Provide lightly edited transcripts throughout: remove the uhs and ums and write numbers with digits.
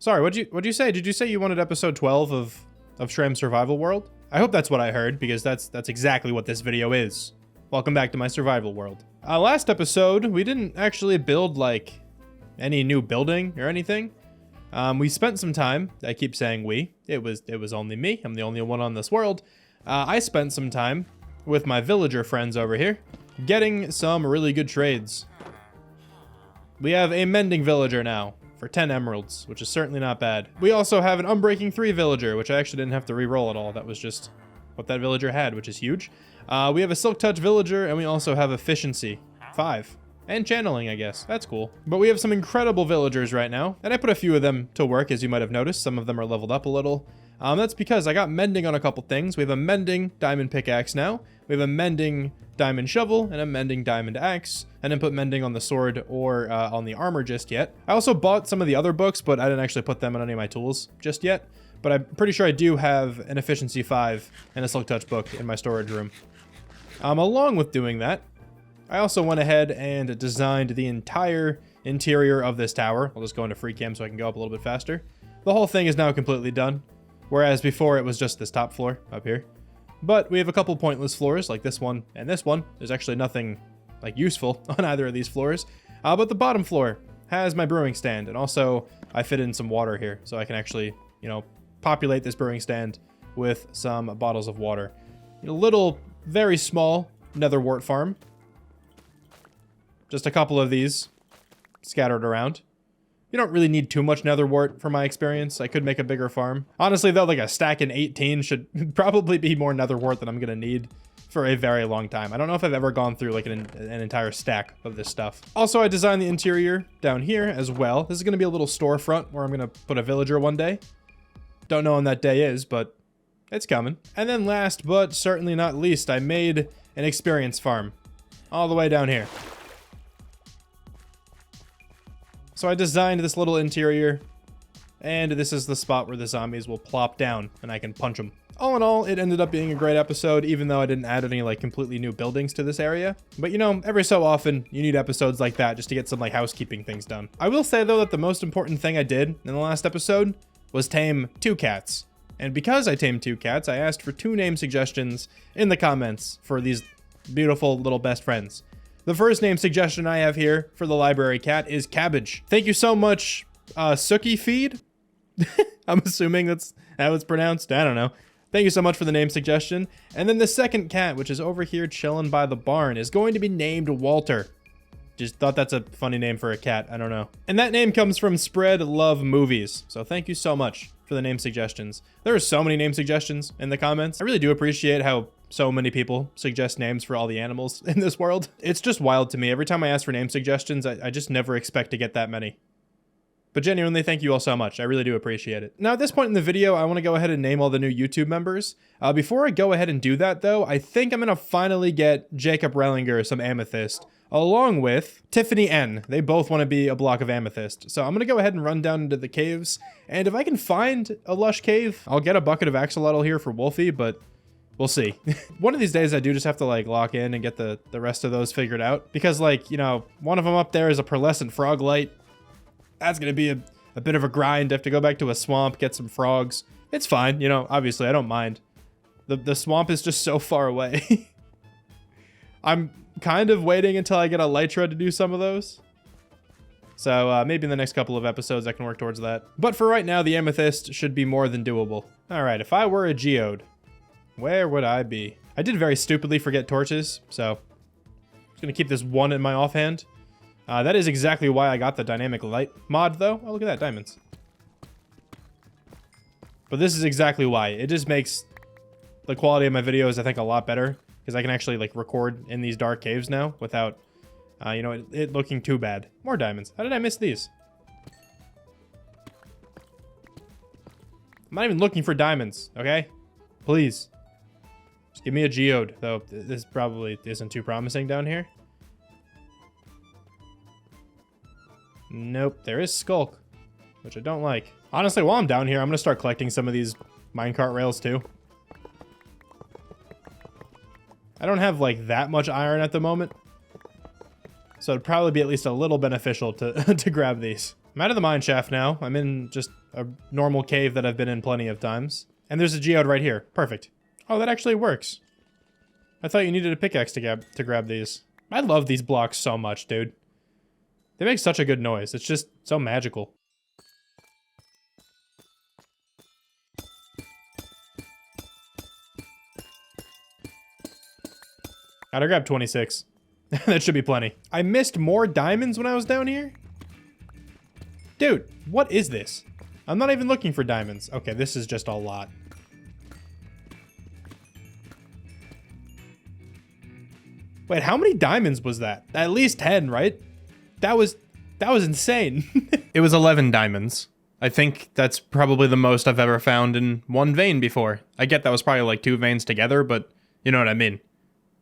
Sorry, what'd you say? Did you say you wanted episode 12 of Shram Survival World? I hope that's what I heard, because that's exactly what this video is. Welcome back to my survival world. Last episode, we didn't actually build, like, any new building or anything. We spent some time. I keep saying we. It was only me. I'm the only one on this world. I spent some time with my villager friends over here, getting some really good trades. We have a mending villager now for 10 emeralds, which is certainly not bad. We also have an unbreaking 3 villager, which I actually didn't have to re-roll at all. That was just what that villager had, which is huge. We have a silk touch villager, and we also have efficiency 5. And channeling, I guess. That's cool. But we have some incredible villagers right now, and I put a few of them to work, as you might have noticed. Some of them are leveled up a little. That's because I got mending on a couple things. We have a mending diamond pickaxe now. We have a mending diamond shovel and a mending diamond axe. I didn't put mending on the sword or on the armor just yet. I also bought some of the other books, but I didn't actually put them on any of my tools just yet. But I'm pretty sure I do have an efficiency 5 and a silk touch book in my storage room. Along with doing that, I also went ahead and designed the entire interior of this tower. I'll just go into free cam so I can go up a little bit faster. The whole thing is now completely done, whereas before it was just this top floor up here. But we have a couple pointless floors like this one and this one. There's actually nothing like useful on either of these floors. But the bottom floor has my brewing stand, and also I fit in some water here so I can actually, you know, populate this brewing stand with some bottles of water. A little, very small nether wart farm. Just a couple of these scattered around. You don't really need too much nether wart from my experience. I could make a bigger farm. Honestly though, like a stack in 18 should probably be more nether wart than I'm gonna need for a very long time. I don't know if I've ever gone through like an entire stack of this stuff. Also, I designed the interior down here as well. This is gonna be a little storefront where I'm gonna put a villager one day. Don't know when that day is, but it's coming. And then last but certainly not least, I made an experience farm all the way down here. So I designed this little interior, and this is the spot where the zombies will plop down and I can punch them. All in all, it ended up being a great episode, even though I didn't add any like completely new buildings to this area. But you know, every so often you need episodes like that just to get some like housekeeping things done. I will say though that the most important thing I did in the last episode was tame 2 cats. And because I tamed 2 cats, I asked for 2 name suggestions in the comments for these beautiful little best friends. The first name suggestion I have here for the library cat is Cabbage. Thank you so much, Sookie Feed? I'm assuming that's how it's pronounced. I don't know. Thank you so much for the name suggestion. And then the second cat, which is over here chilling by the barn, is going to be named Walter. Just thought that's a funny name for a cat. I don't know. And that name comes from Spread Love Movies. So thank you so much for the name suggestions. There are so many name suggestions in the comments. I really do appreciate how so many people suggest names for all the animals in this world. It's just wild to me. Every time I ask for name suggestions, I just never expect to get that many. But genuinely, thank you all so much. I really do appreciate it. Now, at this point in the video, I want to go ahead and name all the new YouTube members. Before I go ahead and do that, though, I think I'm going to finally get Jacob Rellinger some amethyst, along with Tiffany N. They both want to be a block of amethyst. So I'm going to go ahead and run down into the caves. And if I can find a lush cave, I'll get a bucket of axolotl here for Wolfie, but we'll see. One of these days, I do just have to like lock in and get the rest of those figured out. Because like, you know, one of them up there is a pearlescent frog light. That's going to be a bit of a grind. I have to go back to a swamp, get some frogs. It's fine. You know, obviously I don't mind. The swamp is just so far away. I'm kind of waiting until I get a Elytra to do some of those. So maybe in the next couple of episodes I can work towards that. But for right now, the amethyst should be more than doable. All right, if I were a geode, where would I be? I did very stupidly forget torches, so I'm just going to keep this one in my offhand. That is exactly why I got the dynamic light mod, though. Oh, look at that, diamonds. But this is exactly why. It just makes the quality of my videos, I think, a lot better. Because I can actually, like, record in these dark caves now without, you know, it looking too bad. More diamonds. How did I miss these? I'm not even looking for diamonds, okay? Please. Just give me a geode, though this probably isn't too promising down here. Nope, there is Skulk, which I don't like. Honestly, while I'm down here, I'm going to start collecting some of these minecart rails too. I don't have like that much iron at the moment, so it'd probably be at least a little beneficial to, to grab these. I'm out of the mine shaft now. I'm in just a normal cave that I've been in plenty of times. And there's a geode right here. Perfect. Oh, that actually works. I thought you needed a pickaxe to grab these. I love these blocks so much, dude. They make such a good noise. It's just so magical. Gotta grab 26. That should be plenty. I missed more diamonds when I was down here? Dude, what is this? I'm not even looking for diamonds. Okay, this is just a lot. Wait, how many diamonds was that? At least 10, right? That was insane. It was 11 diamonds. I think that's probably the most I've ever found in one vein before. I get that was probably like 2 veins together, but you know what I mean.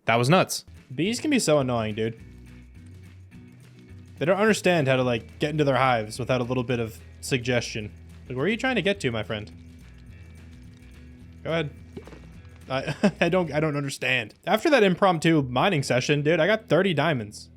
That was nuts. Bees can be so annoying, dude. They don't understand how to, like, get into their hives without a little bit of suggestion. Like, where are you trying to get to, my friend? Go ahead. I don't understand. After that impromptu mining session, dude, I got 30 diamonds.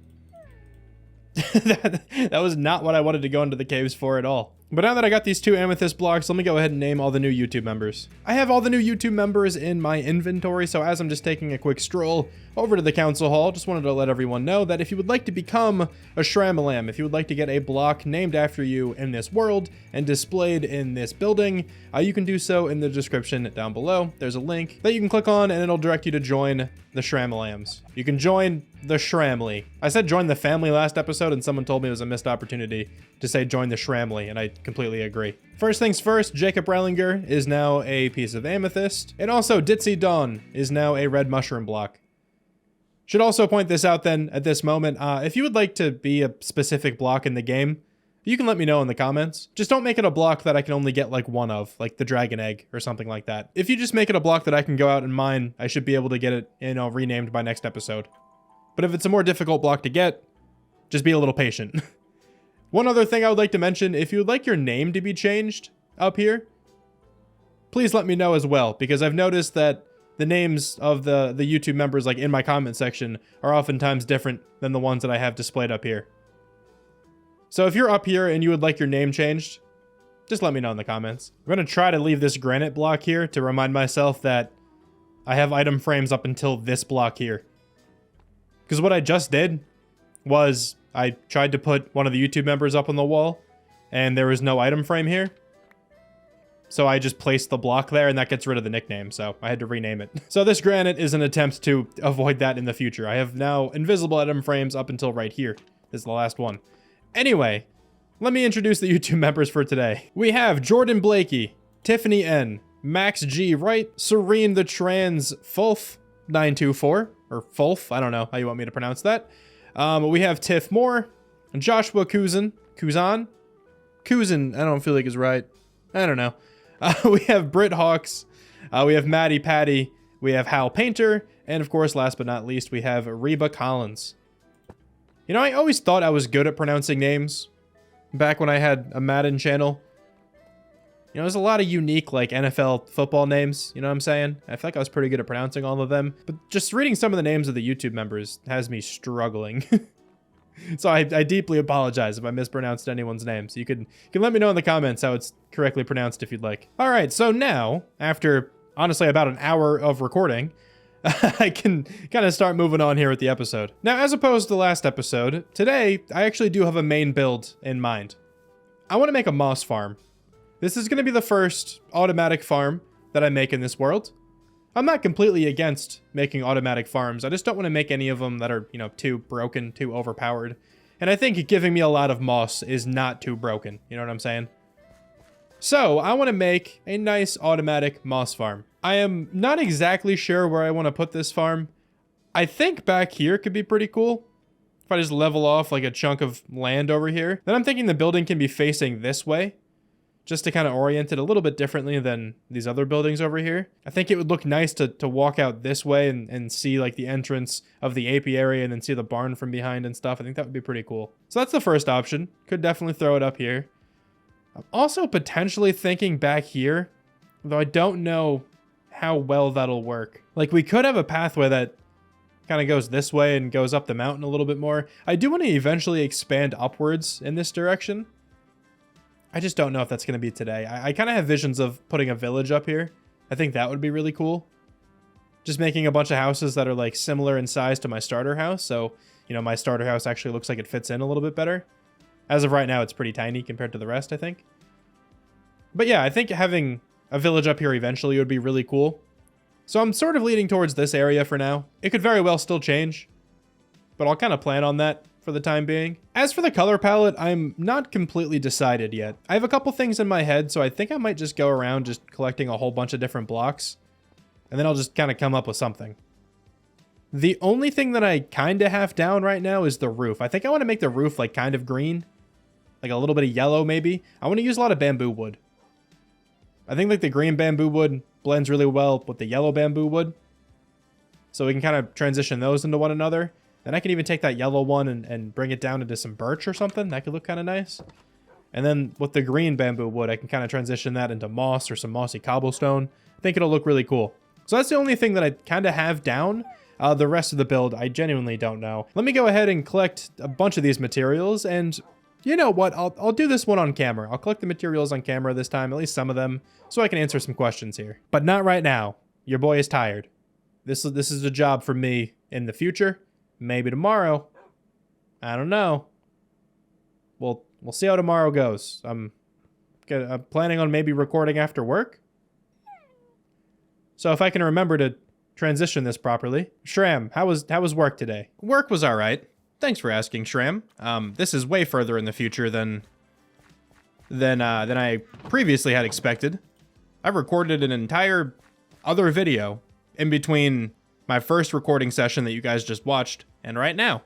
That was not what I wanted to go into the caves for at all. But now that I got these 2 amethyst blocks, let me go ahead and name all the new YouTube members. I have all the new YouTube members in my inventory, so as I'm just taking a quick stroll over to the council hall, just wanted to let everyone know that if you would like to become a Shram, if you would like to get a block named after you in this world and displayed in this building, you can do so in the description down below. There's a link that you can click on and it'll direct you to join the Shramlams. You can join the Shramly. I said join the family last episode and someone told me it was a missed opportunity to say join the Shramly, and I completely agree. First things first, Jacob Reilinger is now a piece of amethyst, and also Ditzy Dawn is now a red mushroom block. Should also point this out then at this moment, if you would like to be a specific block in the game, you can let me know in the comments. Just don't make it a block that I can only get like one of, like the dragon egg or something like that. If you just make it a block that I can go out and mine, I should be able to get it, renamed by next episode. But if it's a more difficult block to get, just be a little patient. One other thing I would like to mention, if you would like your name to be changed up here, please let me know as well, because I've noticed that the names of the YouTube members, like in my comment section, are oftentimes different than the ones that I have displayed up here. So if you're up here and you would like your name changed, just let me know in the comments. I'm going to try to leave this granite block here to remind myself that I have item frames up until this block here. Because what I just did was I tried to put one of the YouTube members up on the wall, and there was no item frame here. So I just placed the block there, and that gets rid of the nickname, so I had to rename it. So this granite is an attempt to avoid that in the future. I have now invisible item frames up until right here. This is the last one. Anyway, let me introduce the YouTube members for today. We have Jordan Blakey, Tiffany N, Max G Wright, Serene the Trans Fulf 924, or Fulf, I don't know how you want me to pronounce that. We have Tiff Moore, Joshua Kuzan, I don't feel like is right. I don't know. We have Britt Hawks, we have Maddie Patty, we have Hal Painter, and of course, last but not least, we have Reba Collins. You know, I always thought I was good at pronouncing names back when I had a Madden channel. You know, there's a lot of unique, like, NFL football names, you know what I'm saying? I feel like I was pretty good at pronouncing all of them, but just reading some of the names of the YouTube members has me struggling. So I deeply apologize if I mispronounced anyone's names. You can let me know in the comments how it's correctly pronounced if you'd like. All right, so now, after, honestly, about an hour of recording, I can kind of start moving on here with the episode. Now, as opposed to the last episode, today, I actually do have a main build in mind. I want to make a moss farm. This is going to be the first automatic farm that I make in this world. I'm not completely against making automatic farms. I just don't want to make any of them that are, too broken, too overpowered. And I think giving me a lot of moss is not too broken. You know what I'm saying? So, I want to make a nice automatic moss farm. I am not exactly sure where I want to put this farm. I think back here could be pretty cool. If I just level off like a chunk of land over here. Then I'm thinking the building can be facing this way, just to kind of orient it a little bit differently than these other buildings over here. I think it would look nice to walk out this way and see like the entrance of the apiary and then see the barn from behind and stuff. I think that would be pretty cool. So that's the first option. Could definitely throw it up here. I'm also potentially thinking back here, though I don't know how well that'll work. Like, we could have a pathway that kind of goes this way and goes up the mountain a little bit more. I do want to eventually expand upwards in this direction. I just don't know if that's going to be today. I kind of have visions of putting a village up here. I think that would be really cool. Just making a bunch of houses that are like similar in size to my starter house. So, you know, my starter house actually looks like it fits in a little bit better. As of right now, it's pretty tiny compared to the rest, I think. But yeah, I think having a village up here eventually would be really cool. So I'm sort of leaning towards this area for now. It could very well still change, but I'll kind of plan on that for the time being. As for the color palette, I'm not completely decided yet. I have a couple things in my head, so I think I might just go around just collecting a whole bunch of different blocks, and then I'll just kind of come up with something. The only thing that I kind of have down right now is the roof. I think I want to make the roof like kind of green, like a little bit of yellow maybe. I want to use a lot of bamboo wood. I think like the green bamboo wood blends really well with the yellow bamboo wood. So we can kind of transition those into one another. Then I can even take that yellow one and bring it down into some birch or something. That could look kind of nice. And then with the green bamboo wood, I can kind of transition that into moss or some mossy cobblestone. I think it'll look really cool. So that's the only thing that I kind of have down. The rest of the build, I genuinely don't know. Let me go ahead and collect a bunch of these materials, and you know what? I'll do this one on camera. I'll collect the materials on camera this time, at least some of them, so I can answer some questions here. But not right now. Your boy is tired. This is a job for me in the future. Maybe tomorrow. I don't know. We'll see how tomorrow goes. I'm planning on maybe recording after work. So if I can remember to transition this properly. Shram, how was work today? Work was all right. Thanks for asking, Shram. This is way further in the future than I previously had expected. I've recorded an entire other video in between my first recording session that you guys just watched and right now.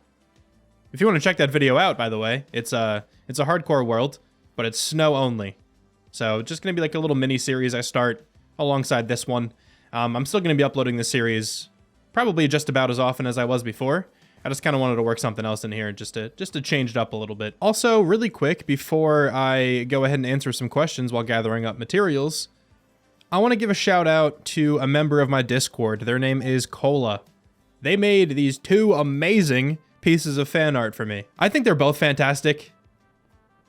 If you want to check that video out, by the way, it's a hardcore world, but it's snow only. So it's just gonna be like a little mini series I start alongside this one. I'm still gonna be uploading this series probably just about as often as I was before. I just kind of wanted to work something else in here just to change it up a little bit. Also, really quick, before I go ahead and answer some questions while gathering up materials, I want to give a shout out to a member of my Discord. Their name is Cola. They made these two amazing pieces of fan art for me. I think they're both fantastic,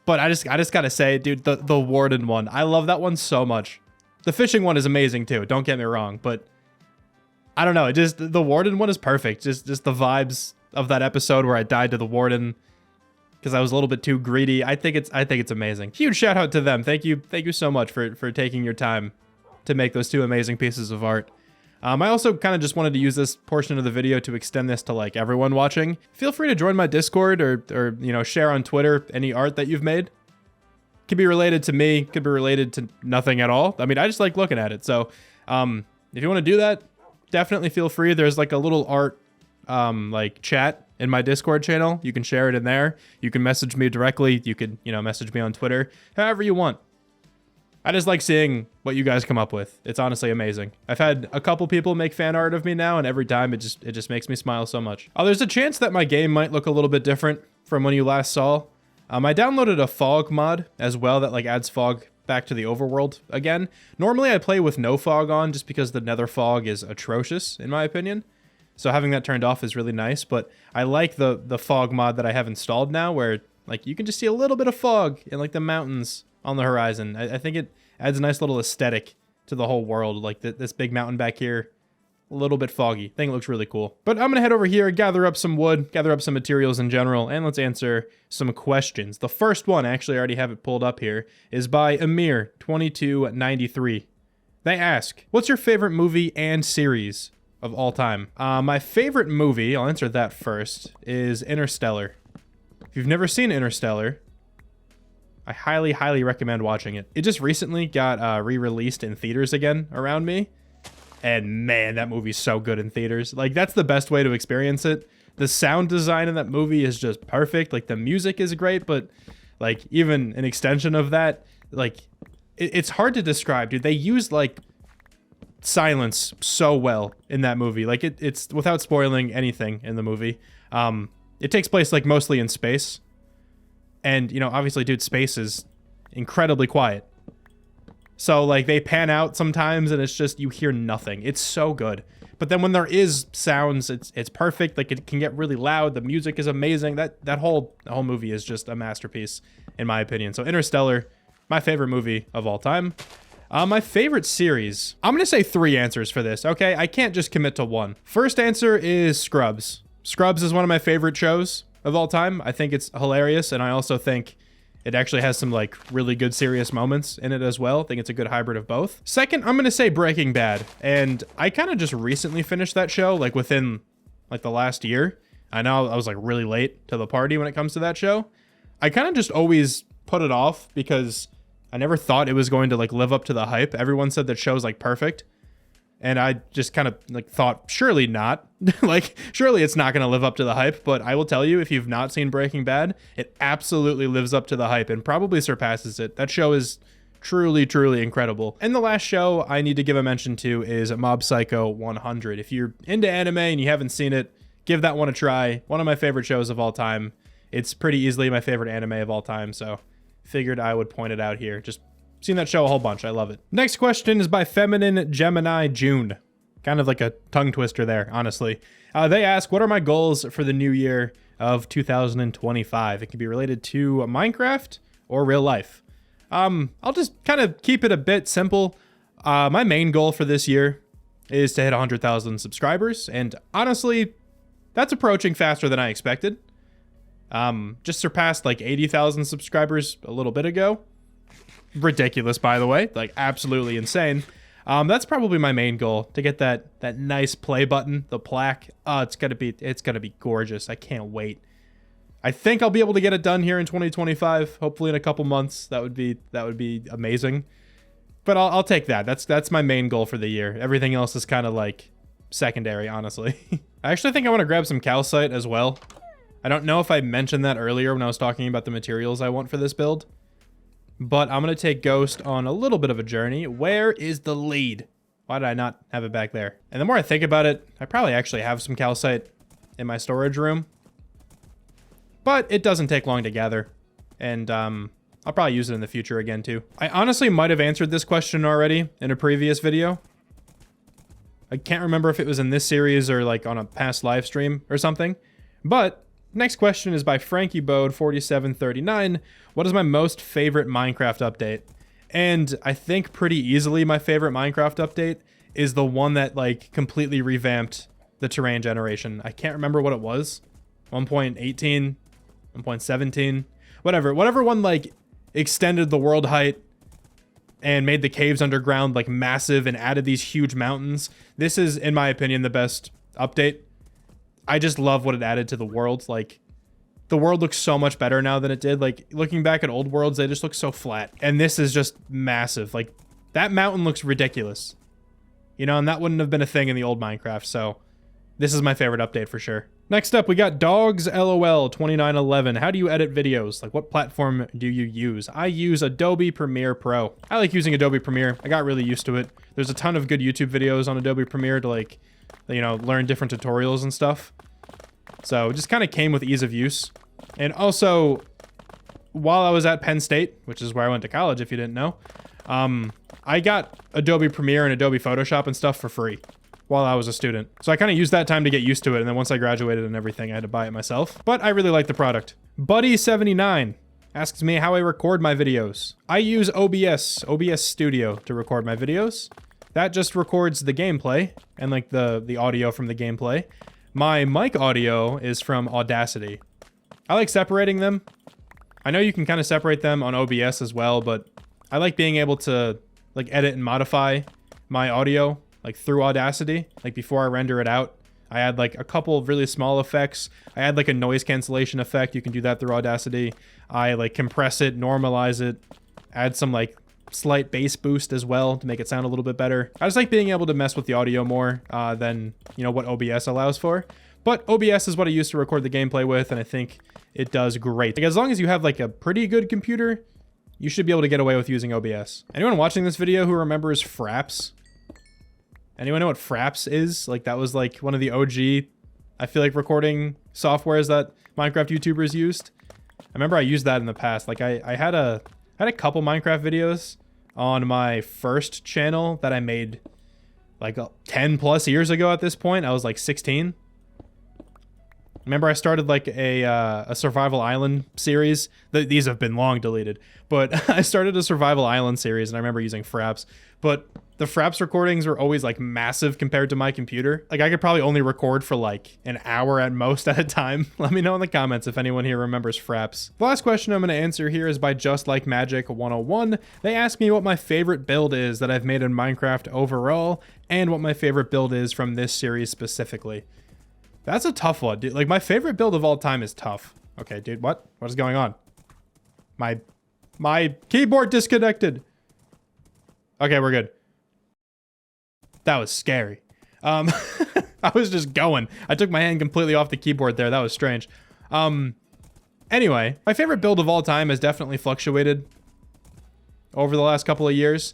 but I just gotta say, dude, the Warden one, I love that one so much. The fishing one is amazing too, don't get me wrong, but I don't know, the Warden one is perfect. Just the vibes of that episode where I died to the Warden because I was a little bit too greedy. I think it's amazing. Huge shout out to them. Thank you so much for taking your time to make those two amazing pieces of art. I also kind of just wanted to use this portion of the video to extend this to like everyone watching. Feel free to join my Discord or you know, share on Twitter any art that you've made. Could be related to me, could be related to nothing at all. I mean, I just like looking at it. So if you want to do that, definitely feel free. There's like a little art like chat in my Discord channel. You can share it in there. You can message me directly. You could, you know, message me on Twitter, however you want. I just like seeing what you guys come up with. It's honestly amazing. I've had a couple people make fan art of me now, and every time it just makes me smile so much. There's a chance that my game might look a little bit different from when you last saw. I downloaded a fog mod as well that like adds fog back to the overworld again. Normally I play with no fog on just because the nether fog is atrocious in my opinion. So having that turned off is really nice, but I like the fog mod that I have installed now where like you can just see a little bit of fog in like the mountains on the horizon. I think it adds a nice little aesthetic to the whole world. Like this big mountain back here, a little bit foggy. I think it looks really cool. But I'm gonna head over here, gather up some wood, gather up some materials in general, and let's answer some questions. The first one, actually I already have it pulled up here, is by Amir2293. They ask, what's your favorite movie and series of all time? My favorite movie, I'll answer that first, is Interstellar. If you've never seen Interstellar, I highly, highly recommend watching it. It just recently got re-released in theaters again around me. And man, that movie's so good in theaters. Like, that's the best way to experience it. The sound design in that movie is just perfect. Like, the music is great, but like, even an extension of that, like, it's hard to describe, dude. They use like silence so well in that movie. Like, it's without spoiling anything in the movie. It takes place like mostly in space. And, you know, obviously, dude, space is incredibly quiet. So, like, they pan out sometimes, and it's just, you hear nothing. It's so good. But then when there is sounds, it's perfect. Like, it can get really loud. The music is amazing. That whole movie is just a masterpiece, in my opinion. So, Interstellar, My favorite movie of all time. My favorite series. I'm gonna say 3 answers for this, okay? I can't just commit to one. First answer is Scrubs. Scrubs is one of my favorite shows of all time. I think it's hilarious, and I also think it actually has some like really good serious moments in it as well. I think it's a good hybrid of both. Second, I'm gonna say Breaking Bad, and I kind of just recently finished that show, like within like the last year. I know I was like really late to the party when it comes to that show. I kind of just always put it off because I never thought it was going to like live up to the hype. Everyone said that show's like perfect. And I just kind of like thought, surely not. Like, surely it's not going to live up to the hype. But I will tell you, if you've not seen Breaking Bad, it absolutely lives up to the hype and probably surpasses it. That show is truly, truly incredible. And the last show I need to give a mention to is Mob Psycho 100. If you're into anime and you haven't seen it, give that one a try. One of my favorite shows of all time. It's pretty easily my favorite anime of all time, so figured I would point it out here. Just seen that show a whole bunch. I love it. Next question is by Feminine Gemini June. Kind of like a tongue twister there, honestly. They ask, what are my goals for the new year of 2025? It can be related to Minecraft or real life. I'll just kind of keep it a bit simple. My main goal for this year is to hit 100,000 subscribers, and honestly, that's approaching faster than I expected. Just surpassed like 80,000 subscribers a little bit ago. Ridiculous, by the way, like absolutely insane. That's probably my main goal, to get that nice play button, the plaque. Oh, it's gonna be gorgeous. I can't wait. I think I'll be able to get it done here in 2025. Hopefully in a couple months. That would be amazing. But I'll take that. That's my main goal for the year. Everything else is kind of like secondary, honestly. I actually think I want to grab some calcite as well. I don't know if I mentioned that earlier when I was talking about the materials I want for this build, but I'm going to take Ghost on a little bit of a journey. Where is the lead? Why did I not have it back there? And the more I think about it, I probably actually have some calcite in my storage room, but it doesn't take long to gather, and I'll probably use it in the future again too. I honestly might have answered this question already in a previous video. I can't remember if it was in this series or like on a past live stream or something, but next question is by Frankie Bode 4739. What is my most favorite Minecraft update? And I think pretty easily my favorite Minecraft update is the one that like completely revamped the terrain generation. I can't remember what it was. 1.18, 1.17, whatever one like extended the world height and made the caves underground like massive and added these huge mountains. This is, in my opinion, the best update. I just love what it added to the world. Like, the world looks so much better now than it did. Like, looking back at old worlds, they just look so flat. And this is just massive. Like, that mountain looks ridiculous. You know, and that wouldn't have been a thing in the old Minecraft, so this is my favorite update for sure. Next up, we got Dogs LOL 2911. How do you edit videos? Like, what platform do you use? I use Adobe Premiere Pro. I like using Adobe Premiere. I got really used to it. There's a ton of good YouTube videos on Adobe Premiere to, like, you know, learn different tutorials and stuff. So it just kind of came with ease of use. And also, while I was at Penn State, which is where I went to college if you didn't know, I got Adobe Premiere and Adobe Photoshop and stuff for free while I was a student. So I kind of used that time to get used to it, and then once I graduated and everything, I had to buy it myself. But I really like the product. Buddy79 asks me how I record my videos. I use OBS Studio to record my videos. That just records the gameplay and like the audio from the gameplay. My mic audio is from Audacity. I like separating them. I know you can kind of separate them on OBS as well, but I like being able to like edit and modify my audio like through Audacity. Like before I render it out, I add like a couple of really small effects. I add like a noise cancellation effect. You can do that through Audacity. I like compress it, normalize it, add some like slight bass boost as well to make it sound a little bit better. I just like being able to mess with the audio more than, you know, what OBS allows for. But OBS is what I use to record the gameplay with, and I think it does great. Like, as long as you have like a pretty good computer, you should be able to get away with using OBS. Anyone watching this video who remembers Fraps? Anyone know what Fraps is? Like, that was like one of the OG, I feel like, recording softwares that Minecraft YouTubers used. I remember I used that in the past. Like, I had a couple Minecraft videos on my first channel that I made like 10 plus years ago at this point. I was like 16. Remember I started like a survival island series? These have been long deleted, but I started a survival island series and I remember using fraps, but the fraps recordings were always like massive compared to my computer. Like I could probably only record for like an hour at most at a time. Let me know in the comments if anyone here remembers fraps. The last question I'm going to answer here is by Just Like Magic 101. They ask me what my favorite build is that I've made in Minecraft overall and what my favorite build is from this series specifically. That's a tough one, dude. Like my favorite build of all time is tough. Okay, dude, what is going on? My keyboard disconnected. Okay, we're good. That was scary. I was just going. I took my hand completely off the keyboard there. That was strange. Anyway, my favorite build of all time has definitely fluctuated over the last couple of years.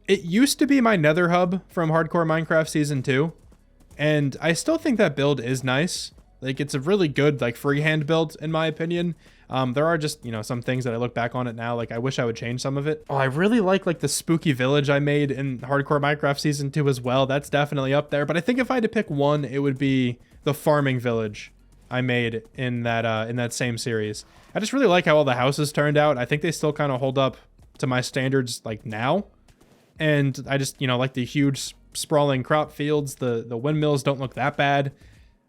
It used to be my Nether hub from Hardcore Minecraft Season 2. And I still think that build is nice. Like, it's a really good, like, freehand build, in my opinion. There are just, you know, some things that I look back on it now. Like, I wish I would change some of it. Oh, I really like the spooky village I made in Hardcore Minecraft Season 2 as well. That's definitely up there. But I think if I had to pick one, it would be the farming village I made in that same series. I just really like how all the houses turned out. I think they still kind of hold up to my standards, like, now. And I just, you know, like the huge sprawling crop fields. The windmills don't look that bad.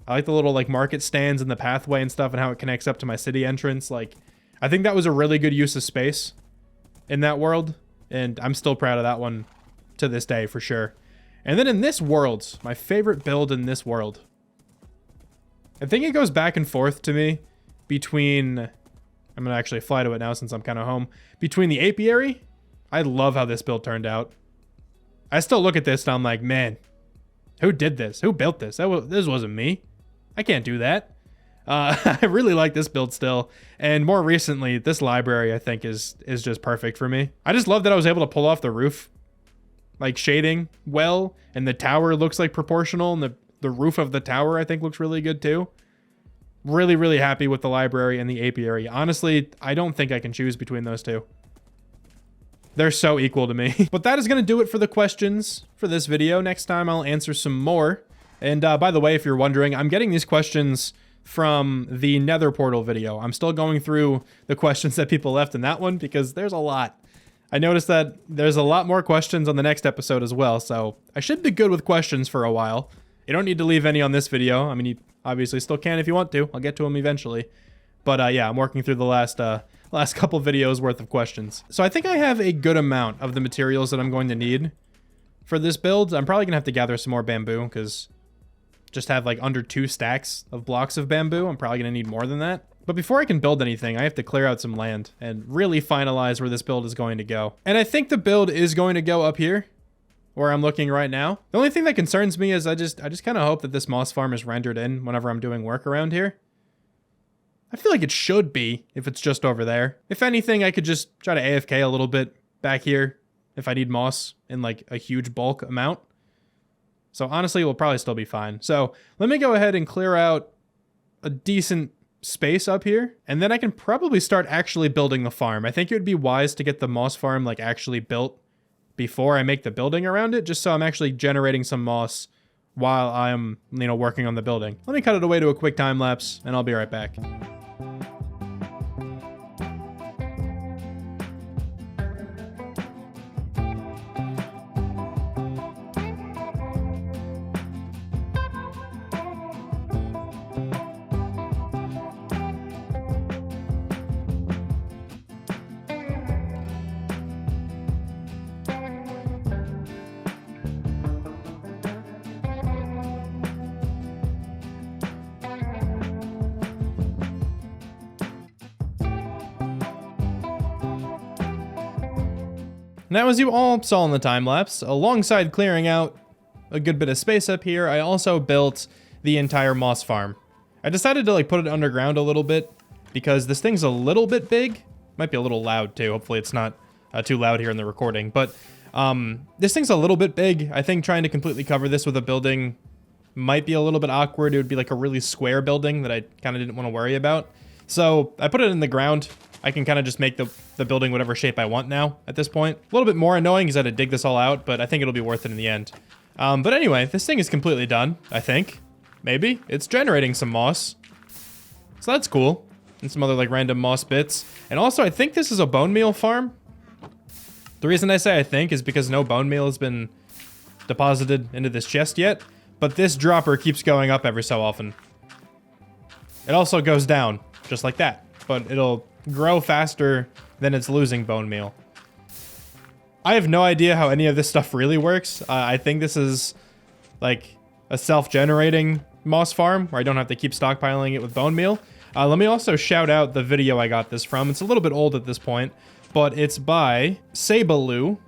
I like the little like market stands in the pathway and stuff and how it connects up to my city entrance. Like, I think that was a really good use of space in that world. And I'm still proud of that one to this day for sure. And then in this world, my favorite build in this world, I think it goes back and forth to me between, I'm going to actually fly to it now since I'm kind of home, between the apiary. I love how this build turned out. I still look at this and I'm like, man, who did this? Who built this? This wasn't me. I can't do that. I really like this build still. And more recently, this library, I think, is just perfect for me. I just love that I was able to pull off the roof, like, shading well. And the tower looks, like, proportional. And the roof of the tower, I think, looks really good, too. Really, really happy with the library and the apiary. Honestly, I don't think I can choose between those two. They're so equal to me. But that is going to do it for the questions for this video. Next time, I'll answer some more. And by the way, if you're wondering, I'm getting these questions from the Nether portal video. I'm still going through the questions that people left in that one because there's a lot. I noticed that there's a lot more questions on the next episode as well, so I should be good with questions for a while. You don't need to leave any on this video. I mean, you obviously still can if you want to. I'll get to them eventually. But yeah, I'm working through the last couple videos worth of questions. So I think I have a good amount of the materials that I'm going to need for this build. I'm probably gonna have to gather some more bamboo because just have like under 2 stacks of blocks of bamboo. I'm probably gonna need more than that. But before I can build anything, I have to clear out some land and really finalize where this build is going to go. And I think the build is going to go up here where I'm looking right now. The only thing that concerns me is I just kind of hope that this moss farm is rendered in whenever I'm doing work around here. I feel like it should be if it's just over there. If anything, I could just try to AFK a little bit back here if I need moss in like a huge bulk amount. So honestly, we'll probably still be fine. So let me go ahead and clear out a decent space up here. And then I can probably start actually building the farm. I think it would be wise to get the moss farm like actually built before I make the building around it, just so I'm actually generating some moss while I'm, you know, working on the building. Let me cut it away to a quick time lapse and I'll be right back. Now, as you all saw in the time-lapse, alongside clearing out a good bit of space up here, I also built the entire moss farm. I decided to like put it underground a little bit because this thing's a little bit big. Might be a little loud too. Hopefully it's not too loud here in the recording. But this thing's a little bit big. I think trying to completely cover this with a building might be a little bit awkward. It would be like a really square building that I kind of didn't want to worry about. So I put it in the ground. I can kind of just make the building whatever shape I want now at this point. A little bit more annoying is I had to dig this all out, but I think it'll be worth it in the end. But anyway, this thing is completely done, I think. maybe. It's generating some moss. So that's cool. And some other like random moss bits. And also, I think this is a bone meal farm. The reason I say I think is because no bone meal has been deposited into this chest yet. But this dropper keeps going up every so often. It also goes down, just like that. But it'll grow faster than it's losing bone meal. I have no idea how any of this stuff really works. I think this is like a self-generating moss farm where I don't have to keep stockpiling it with bone meal. Let me also shout out the video I got this from. It's a little bit old at this point, but it's by Sabaloo.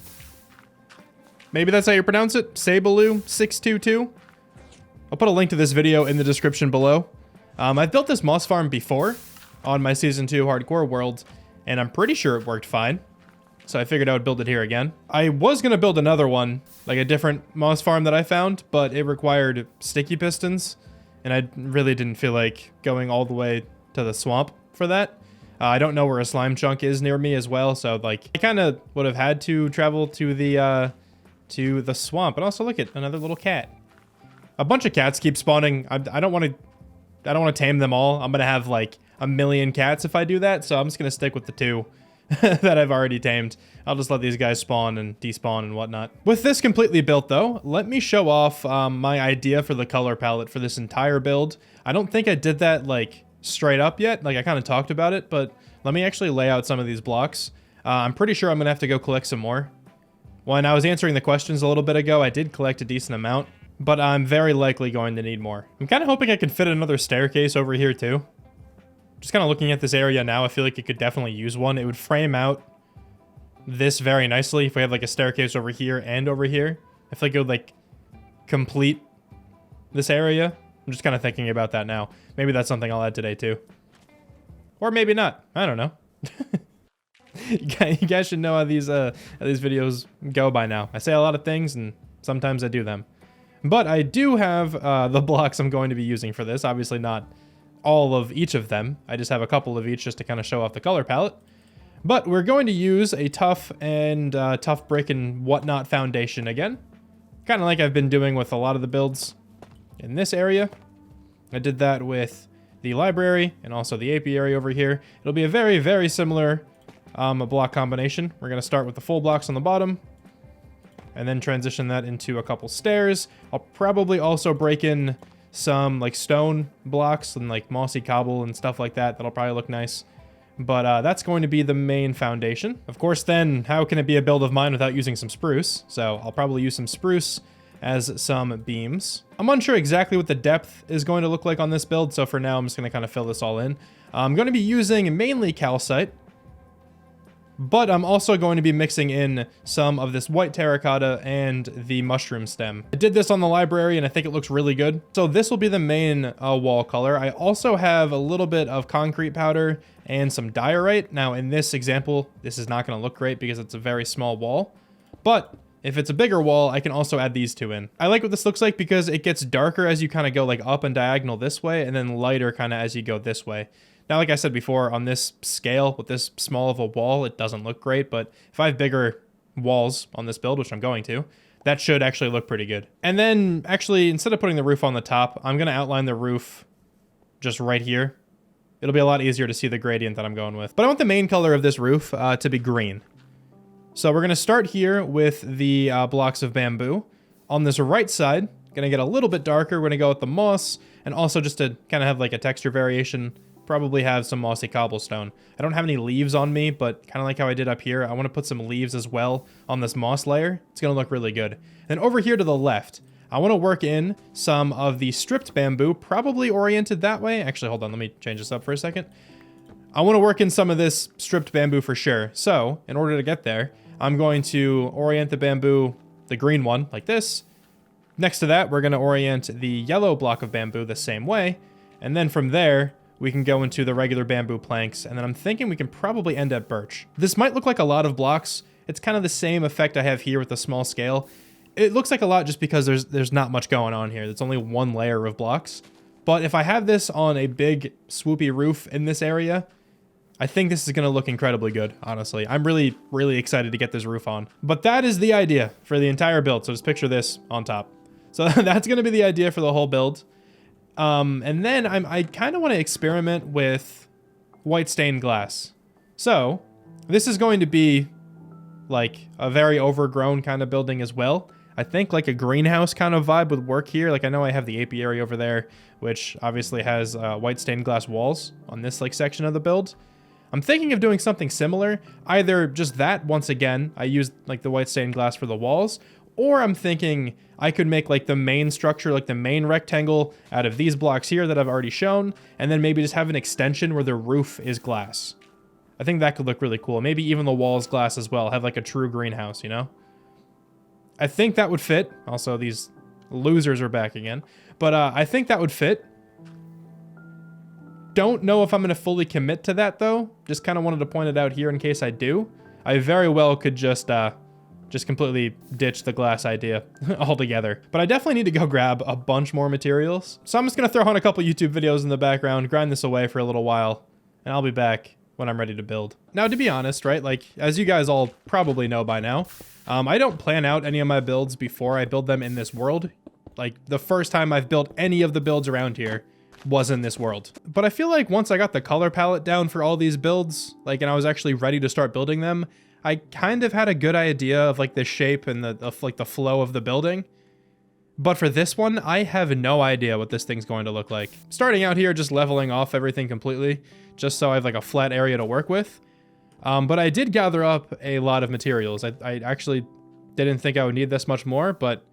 Maybe that's how you pronounce it? Sabaloo622. I'll put a link to this video in the description below. I've built this moss farm before on my Season 2 Hardcore world, and I'm pretty sure it worked fine. So I figured I would build it here again. I was going to build another one, like a different moss farm that I found, but it required sticky pistons, and I really didn't feel like going all the way to the swamp for that. I don't know where a slime chunk is near me as well, so like I kind of would have had to travel to the swamp. And also look at another little cat. A bunch of cats keep spawning. I don't want to tame them all. I'm going to have like a million cats if I do that, so I'm just going to stick with the 2 that I've already tamed. I'll just let these guys spawn and despawn and whatnot. With this completely built though, let me show off my idea for the color palette for this entire build. I don't think I did that like straight up yet. Like I kind of talked about it, but let me actually lay out some of these blocks. I'm pretty sure I'm gonna have to go collect some more. When I was answering the questions a little bit ago, I did collect a decent amount, but I'm very likely going to need more. I'm kind of hoping I can fit another staircase over here too. Just kind of looking at this area now, I feel like it could definitely use one. It would frame out this very nicely if we have like a staircase over here and over here. I feel like it would like complete this area. I'm just kind of thinking about that now. Maybe that's something I'll add today too. Or maybe not. I don't know. You guys should know how these videos go by now. I say a lot of things and sometimes I do them. But I do have the blocks I'm going to be using for this. Obviously not all of each of them. I just have a couple of each just to kind of show off the color palette. But we're going to use a tough brick and whatnot foundation again. Kind of like I've been doing with a lot of the builds in this area. I did that with the library and also the apiary over here. It'll be a very, very similar block combination. We're going to start with the full blocks on the bottom and then transition that into a couple stairs. I'll probably also break in some like stone blocks and like mossy cobble and stuff like that. That'll probably look nice. But that's going to be the main foundation. Of course, then how can it be a build of mine without using some spruce? So I'll probably use some spruce as some beams. I'm unsure exactly what the depth is going to look like on this build. So for now, I'm just going to kind of fill this all in. I'm going to be using mainly calcite, but I'm also going to be mixing in some of this white terracotta and the mushroom stem. I did this on the library and I think it looks really good. So this will be the main wall color. I also have a little bit of concrete powder and some diorite. Now in this example, this is not going to look great because it's a very small wall, but if it's a bigger wall, I can also add these 2 in. I like what this looks like because it gets darker as you kind of go like up and diagonal this way and then lighter kind of as you go this way. Now, like I said before, on this scale, with this small of a wall, it doesn't look great, but if I have bigger walls on this build, which I'm going to, that should actually look pretty good. And then, actually, instead of putting the roof on the top, I'm going to outline the roof just right here. It'll be a lot easier to see the gradient that I'm going with. But I want the main color of this roof to be green. So we're going to start here with the blocks of bamboo. On this right side, going to get a little bit darker. We're going to go with the moss, and also just to kind of have like a texture variation, probably have some mossy cobblestone. I don't have any leaves on me, but kind of like how I did up here, I want to put some leaves as well on this moss layer. It's going to look really good. And over here to the left, I want to work in some of the stripped bamboo, probably oriented that way. Actually, hold on, let me change this up for a second. I want to work in some of this stripped bamboo for sure. So, in order to get there, I'm going to orient the bamboo, the green one, like this. Next to that, we're going to orient the yellow block of bamboo the same way. And then from there, we can go into the regular bamboo planks, and then I'm thinking we can probably end at birch. This might look like a lot of blocks. It's kind of the same effect I have here with the small scale. It looks like a lot just because there's not much going on here. It's only one layer of blocks. But if I have this on a big swoopy roof in this area, I think this is going to look incredibly good, honestly. I'm really, really excited to get this roof on. But that is the idea for the entire build. So just picture this on top. So that's going to be the idea for the whole build. And then I kind of want to experiment with white stained glass. So this is going to be like a very overgrown kind of building as well. I think like a greenhouse kind of vibe would work here. Like I know I have the apiary over there, which obviously has white stained glass walls on this like section of the build. I'm thinking of doing something similar, either just that once again, I used like the white stained glass for the walls, or I'm thinking I could make like the main structure, like the main rectangle out of these blocks here that I've already shown, and then maybe just have an extension where the roof is glass. I think that could look really cool. Maybe even the walls glass as well, have like a true greenhouse, you know? I think that would fit. Also, these losers are back again. But I think that would fit. Don't know if I'm going to fully commit to that, though. Just kind of wanted to point it out here in case I do. I very well could just completely ditch the glass idea altogether. But I definitely need to go grab a bunch more materials. So I'm just going to throw on a couple YouTube videos in the background, grind this away for a little while, and I'll be back when I'm ready to build. Now, to be honest, right, like, as you guys all probably know by now, I don't plan out any of my builds before I build them in this world. Like, the first time I've built any of the builds around here was in this world. But I feel like once I got the color palette down for all these builds, like, and I was actually ready to start building them, I kind of had a good idea of, like, the shape and the flow of the building. But for this one, I have no idea what this thing's going to look like. Starting out here, just leveling off everything completely, just so I have, like, a flat area to work with. But I did gather up a lot of materials. I actually didn't think I would need this much more, but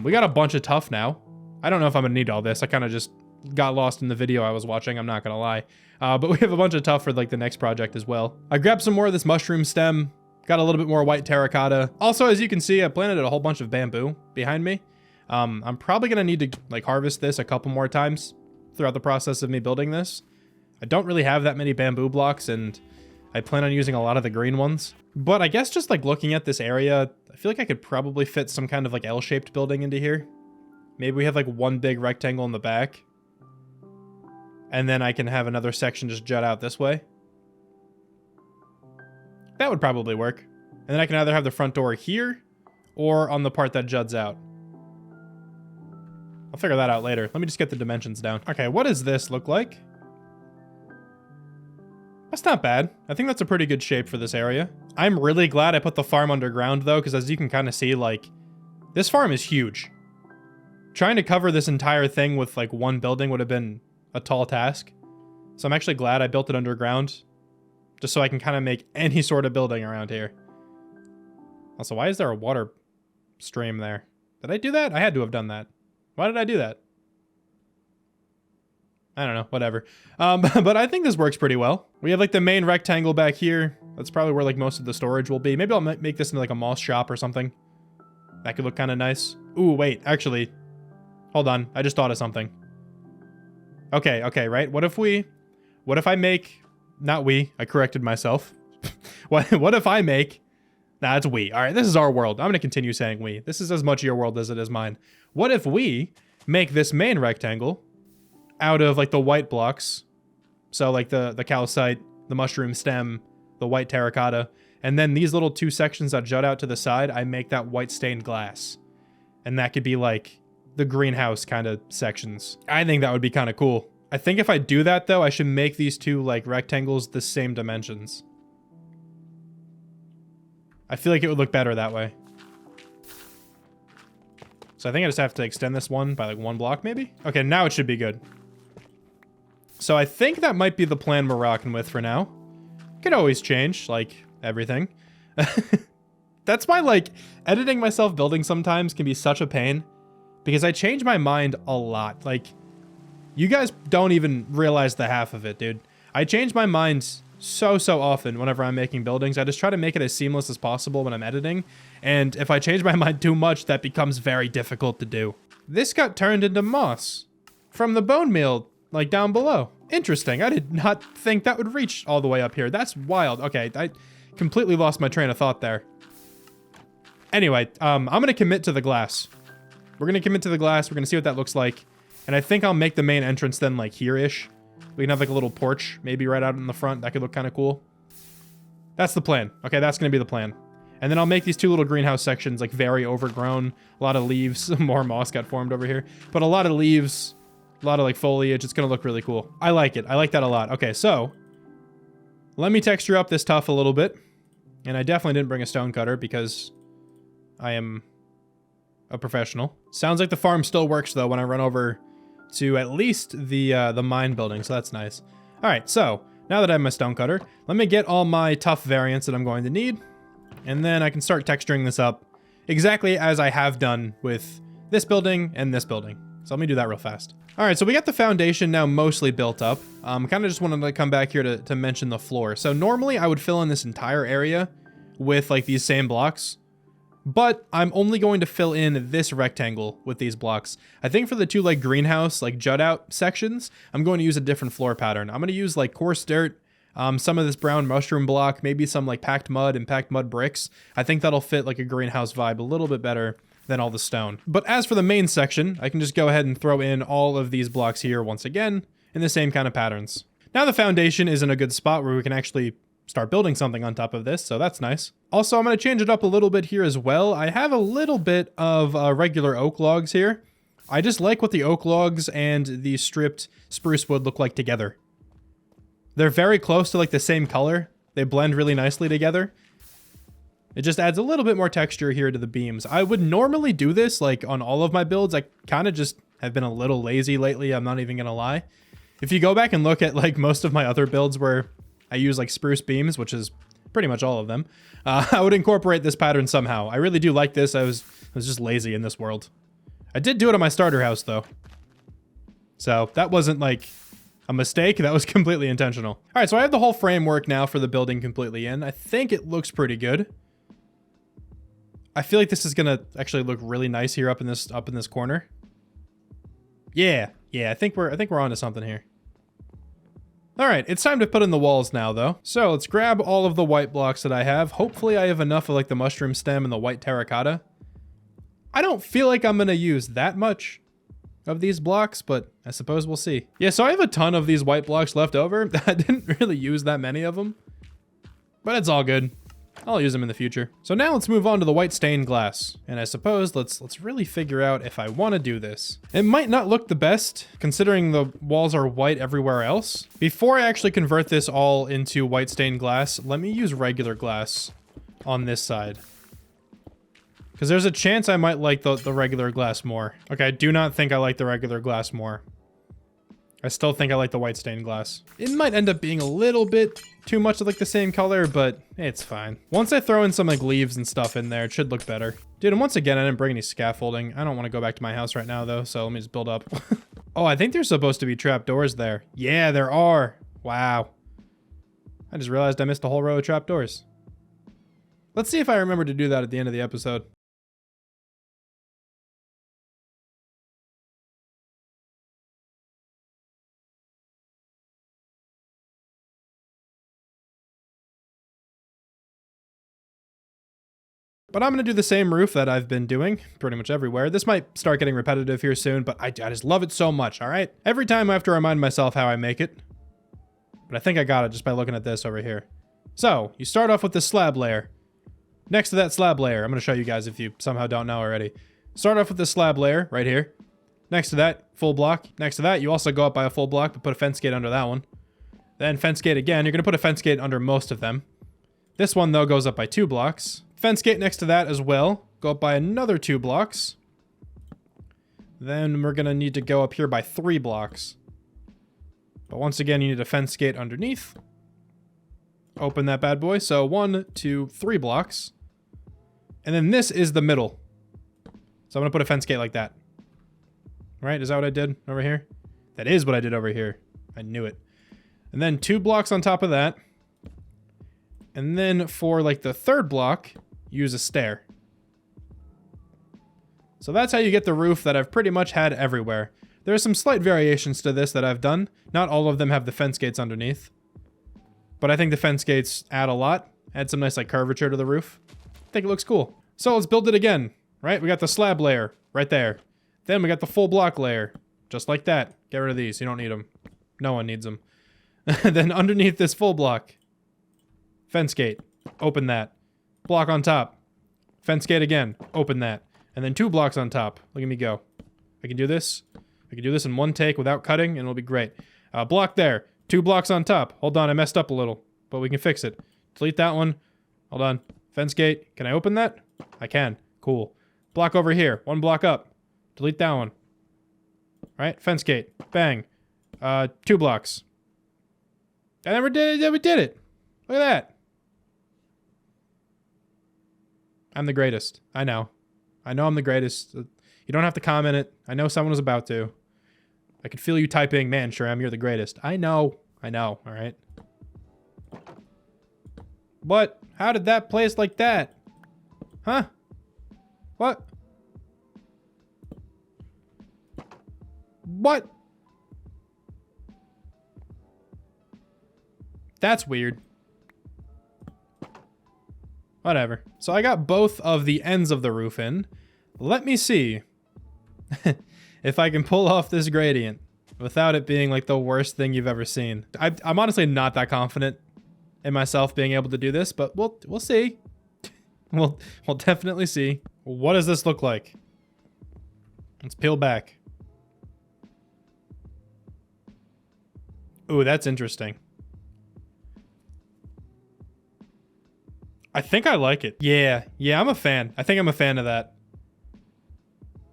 we got a bunch of tuff now. I don't know if I'm gonna need all this. I kind of just got lost in the video I was watching, I'm not gonna lie. But we have a bunch of tuff for like the next project as well. I grabbed some more of this mushroom stem, got a little bit more white terracotta. Also, as you can see, I planted a whole bunch of bamboo behind me. I'm probably gonna need to like harvest this a couple more times throughout the process of me building this. I don't really have that many bamboo blocks, and I plan on using a lot of the green ones. But I guess just like looking at this area, I feel like I could probably fit some kind of like L-shaped building into here. Maybe we have like one big rectangle in the back, and then I can have another section just jut out this way. That would probably work. And then I can either have the front door here or on the part that juts out. I'll figure that out later. Let me just get the dimensions down. Okay, what does this look like? That's not bad. I think that's a pretty good shape for this area. I'm really glad I put the farm underground though, because as you can kind of see, like, this farm is huge. Trying to cover this entire thing with like one building would have been a tall task. So I'm actually glad I built it underground, just so I can kind of make any sort of building around here. Also, why is there a water stream there? Did I do that? I had to have done that. Why did I do that? I don't know, whatever. But I think this works pretty well. We have like the main rectangle back here. That's probably where like most of the storage will be. Maybe I'll make this into like a moss shop or something. That could look kind of nice. Ooh, wait, actually, hold on. I just thought of something. Okay, right? What if I make, not we, I corrected myself. What if I make, nah, it's we. All right, this is our world. I'm going to continue saying we. This is as much your world as it is mine. What if we make this main rectangle out of like the white blocks, so like the calcite, the mushroom stem, the white terracotta, and then these little two sections that jut out to the side, I make that white stained glass, and that could be like the greenhouse kind of sections. I think that would be kind of cool. I think if I do that though, I should make these two like rectangles the same dimensions. I feel like it would look better that way. So I think I just have to extend this one by like one block maybe. Okay, now it should be good. So I think that might be the plan we're rocking with for now. Could always change, like everything. That's why, like, editing myself building sometimes can be such a pain, because I change my mind a lot. Like, you guys don't even realize the half of it, dude. I change my mind so often whenever I'm making buildings. I just try to make it as seamless as possible when I'm editing, and if I change my mind too much, that becomes very difficult to do. This got turned into moss from the bone meal, like down below. Interesting. I did not think that would reach all the way up here. That's wild. Okay, I completely lost my train of thought there. Anyway, I'm gonna commit to the glass. We're gonna commit to the glass. We're gonna see what that looks like, and I think I'll make the main entrance then like here-ish. We can have like a little porch, maybe right out in the front. That could look kind of cool. That's the plan. Okay, that's gonna be the plan. And then I'll make these two little greenhouse sections like very overgrown. A lot of leaves. More moss got formed over here. But a lot of leaves A lot of like foliage. It's gonna look really cool. I like it. I like that a lot. Okay, so let me texture up this tuff a little bit. And I definitely didn't bring a stone cutter because I am a professional. Sounds like the farm still works though when I run over to at least the mine building, so that's nice. All right, so now that I have my stone cutter, let me get all my tuff variants that I'm going to need, and then I can start texturing this up exactly as I have done with this building and this building. So let me do that real fast. All right, so we got the foundation now mostly built up. Kind of just wanted to come back here to mention the floor. So normally I would fill in this entire area with like these same blocks, but I'm only going to fill in this rectangle with these blocks. I think for the two like greenhouse, like jut out sections, I'm going to use a different floor pattern. I'm going to use like coarse dirt, some of this brown mushroom block, maybe some like packed mud and packed mud bricks. I think that'll fit like a greenhouse vibe a little bit better than all the stone. But as for the main section, I can just go ahead and throw in all of these blocks here once again in the same kind of patterns. Now the foundation is in a good spot where we can actually start building something on top of this, so that's nice. Also, I'm going to change it up a little bit here as well. I have a little bit of regular oak logs here. I just like what the oak logs and the stripped spruce wood look like together. They're very close to like the same color. They blend really nicely together. It just adds a little bit more texture here to the beams. I would normally do this like on all of my builds. I kind of just have been a little lazy lately, I'm not even going to lie. If you go back and look at like most of my other builds where I use like spruce beams, which is pretty much all of them, I would incorporate this pattern somehow. I really do like this. I was just lazy in this world. I did do it on my starter house though. So that wasn't like a mistake. That was completely intentional. All right, so I have the whole framework now for the building completely in. I think it looks pretty good. I feel like this is gonna actually look really nice here up in this corner. Yeah, I think we're onto something here. All right, it's time to put in the walls now, though. So let's grab all of the white blocks that I have. Hopefully I have enough of like the mushroom stem and the white terracotta. I don't feel like I'm gonna use that much of these blocks, but I suppose we'll see. Yeah, so I have a ton of these white blocks left over. I didn't really use that many of them, but it's all good. I'll use them in the future. So now let's move on to the white stained glass. And I suppose let's really figure out if I want to do this. It might not look the best considering the walls are white everywhere else. Before I actually convert this all into white stained glass, let me use regular glass on this side. Because there's a chance I might like the regular glass more. Okay, I do not think I like the regular glass more. I still think I like the white stained glass. It might end up being a little bit too much of like the same color, but it's fine. Once I throw in some like leaves and stuff in there, it should look better. Dude, and once again, I didn't bring any scaffolding. I don't want to go back to my house right now though, so let me just build up. Oh, I think there's supposed to be trapdoors there. Yeah, there are. Wow. I just realized I missed a whole row of trapdoors. Let's see if I remember to do that at the end of the episode. But I'm going to do the same roof that I've been doing pretty much everywhere. This might start getting repetitive here soon, but I just love it so much, all right? Every time I have to remind myself how I make it. But I think I got it just by looking at this over here. So, you start off with this slab layer. Next to that slab layer, I'm going to show you guys if you somehow don't know already. Start off with this slab layer right here. Next to that, full block. Next to that, you also go up by a full block, but put a fence gate under that one. Then fence gate again. You're going to put a fence gate under most of them. This one, though, goes up by 2 blocks. Fence gate next to that as well. Go up by another 2 blocks. Then we're going to need to go up here by 3 blocks. But once again, you need a fence gate underneath. Open that bad boy. So 1, 2, 3 blocks. And then this is the middle. So I'm going to put a fence gate like that. Right? Is that what I did over here? That is what I did over here. I knew it. And then 2 blocks on top of that. And then for like the 3rd block, use a stair. So that's how you get the roof that I've pretty much had everywhere. There are some slight variations to this that I've done. Not all of them have the fence gates underneath. But I think the fence gates add a lot. Add some nice like curvature to the roof. I think it looks cool. So let's build it again, right? We got the slab layer right there. Then we got the full block layer. Just like that. Get rid of these. You don't need them. No one needs them. Then underneath this full block, fence gate. Open that. Block on top. Fence gate again. Open that. And then 2 blocks on top. Look at me go. I can do this. We can do this in one take without cutting, and it'll be great. Block there. 2 blocks on top. Hold on, I messed up a little, but we can fix it. Delete that one. Hold on. Fence gate. Can I open that? I can. Cool. Block over here. 1 block up. Delete that one. Right? Fence gate. Bang. 2 blocks. I never did it. We did it. Look at that. I'm the greatest. I know. I know I'm the greatest. You don't have to comment it. I know someone was about to. I could feel you typing, man, Shram, you're the greatest. I know. I know. All right. What? How did that place like that? Huh? What? What? That's weird. Whatever. So I got both of the ends of the roof in. Let me see if I can pull off this gradient without it being like the worst thing you've ever seen. I'm honestly not that confident in myself being able to do this, but we'll see. We'll definitely see. What does this look like? Let's peel back. Ooh, that's interesting. I think I like it. Yeah, I'm a fan. I think I'm a fan of that.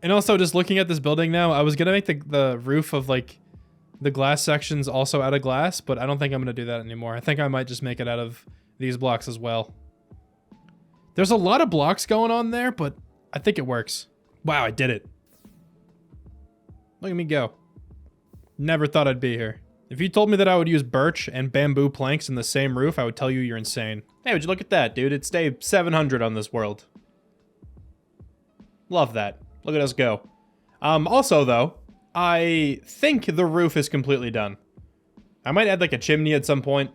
And also, just looking at this building now, I was gonna make the roof of like the glass sections also out of glass, but I don't think I'm gonna do that anymore. I think I might just make it out of these blocks as well. There's a lot of blocks going on there, but I think it works. Wow, I did it. Look at me go. Never thought I'd be here. If you told me that I would use birch and bamboo planks in the same roof, I would tell you you're insane. Hey, would you look at that, dude? It's day 700 on this world. Love that. Look at us go. Also, though, I think the roof is completely done. I might add, like, a chimney at some point